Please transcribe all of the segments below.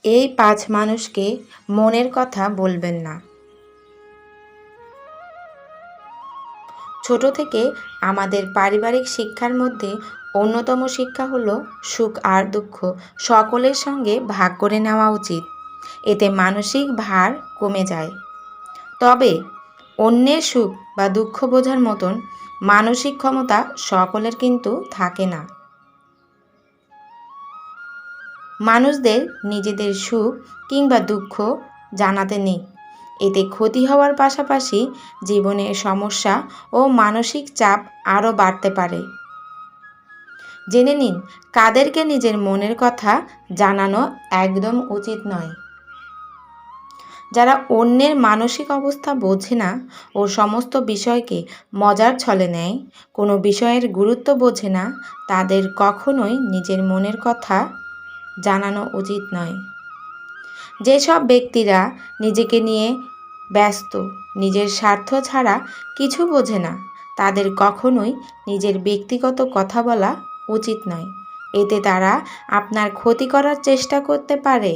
এই 5 মানুষকে মনের কথা বলবেন না। ছোট থেকে আমাদের পারিবারিক শিক্ষার মধ্যে অন্যতম শিক্ষা হলো সুখ আর দুঃখ সকলের সঙ্গে ভাগ করে নেওয়া উচিত। এতে মানসিক ভার কমে যায়। তবে অন্যের সুখ বা দুঃখ বোঝার মতন মানসিক ক্ষমতা সকলের কিন্তু থাকে না। মানুষদের নিজেদের সুখ কিংবা দুঃখ জানাতে নেই। এতে ক্ষতি হওয়ার পাশাপাশি জীবনের সমস্যা ও মানসিক চাপ আরও বাড়তে পারে। জেনে নিন কাদেরকে নিজের মনের কথা জানানো একদম উচিত নয়। যারা অন্যের মানসিক অবস্থা বোঝে না ও সমস্ত বিষয়কে মজার ছলে নেয়, কোনো বিষয়ের গুরুত্ব বোঝে না, তাদের কখনোই নিজের মনের কথা জানানো উচিত নয়। যেসব ব্যক্তিরা নিজেকে নিয়ে ব্যস্ত, নিজের স্বার্থ ছাড়া কিছু বোঝে না, তাদের কখনোই নিজের ব্যক্তিগত কথা বলা উচিত নয়। এতে তারা আপনার ক্ষতি করার চেষ্টা করতে পারে।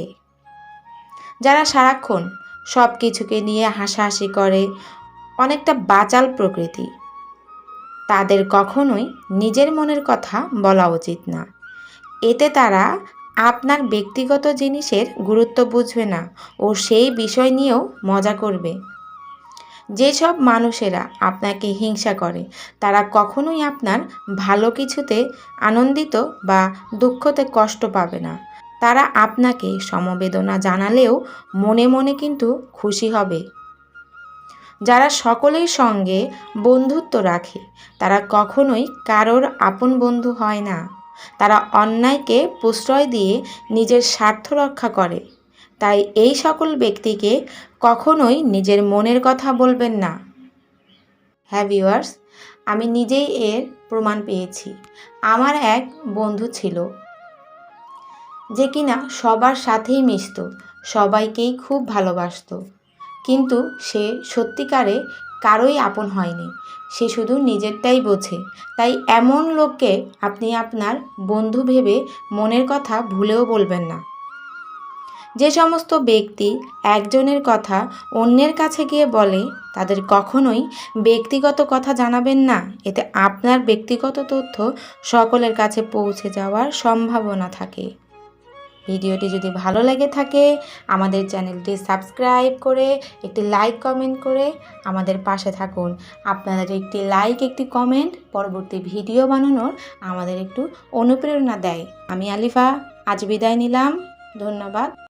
যারা সারাক্ষণ সব কিছুকে নিয়ে হাসাহাসি করে, অনেকটা বাচাল প্রকৃতি, তাদের কখনোই নিজের মনের কথা বলা উচিত না। এতে তারা আপনার ব্যক্তিগত জিনিসের গুরুত্ব বুঝবে না ও সেই বিষয় নিয়েও মজা করবে। যেসব মানুষেরা আপনাকে হিংসা করে, তারা কখনোই আপনার ভালো কিছুতে আনন্দিত বা দুঃখতে কষ্ট পাবে না। তারা আপনাকে সমবেদনা জানালেও মনে মনে কিন্তু খুশি হবে। যারা সকলের সঙ্গে বন্ধুত্ব রাখে, তারা কখনোই কারোর আপন বন্ধু হয় না। তারা অন্যায়কে প্রশ্রয় দিয়ে নিজের স্বার্থ রক্ষা করে। তাই এই সকল ব্যক্তিকে কখনোই নিজের মনের কথা বলবেন না। হ্যাঁ ভিউয়ার্স, আমি নিজেই এর প্রমাণ পেয়েছি। আমার এক বন্ধু ছিল যে কিনা সবার সাথেই মিশত, সবাইকেই খুব ভালোবাসতো, কিন্তু সে সত্যিকারে কারোই আপন হয়নি। সে শুধু নিজেরটাই বোঝে। তাই এমন লোককে আপনি আপনার বন্ধু ভেবে মনের কথা ভুলেও বলবেন না। যে সমস্ত ব্যক্তি একজনের কথা অন্যের কাছে গিয়ে বলে, তাদের কখনোই ব্যক্তিগত কথা জানাবেন না। এতে আপনার ব্যক্তিগত তথ্য সকলের কাছে পৌঁছে যাওয়ার সম্ভাবনা থাকে। ভিডিওটি যদি ভালো লেগে থাকে আমাদের চ্যানেলটি সাবস্ক্রাইব করে একটি লাইক কমেন্ট করে আমাদের পাশে থাকুন। আপনাদের একটি লাইক, একটি কমেন্ট পরবর্তী ভিডিও বানানোর আমাদের একটু অনুপ্রেরণা দেয়। আমি আলিফা আজ বিদায় নিলাম। ধন্যবাদ।